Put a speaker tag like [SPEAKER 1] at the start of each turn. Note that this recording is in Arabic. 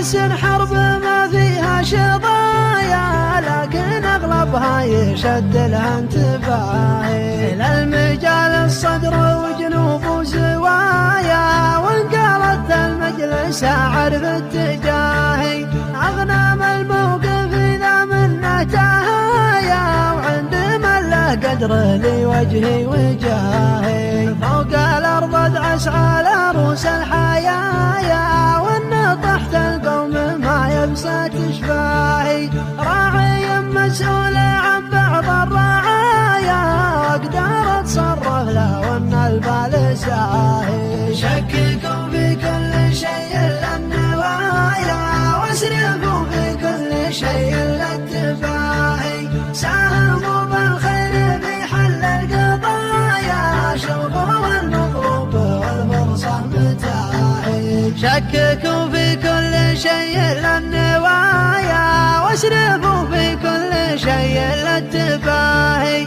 [SPEAKER 1] عروس حرب ما فيها شظايا، لكن أغلبها يشد لها انتباهي. للمجال الصدر وجنوب زوايا، وانقلت المجلس أعرف اتجاهي. أغنام الموقف إذا منه تهايا، وعند من له قدر لوجهي وجاهي. فوق الأرض ادعس على عروس الحيايا، وإن تحت القوم ما يبسط شفاهي. راعي مسؤول عن بعض الرعايا، واقدر اتصرف له وإن البال ساهي. شككوا في كل شيء للنوايا، واسرفوا في كل شيء للتفاهي. ساهموا بالخير في حل القضايا، شوفوا المطلوب والفرصة متاهي. شككوا في كل شيء للنوايا، واسرفوا في كل شيء للتفاهي.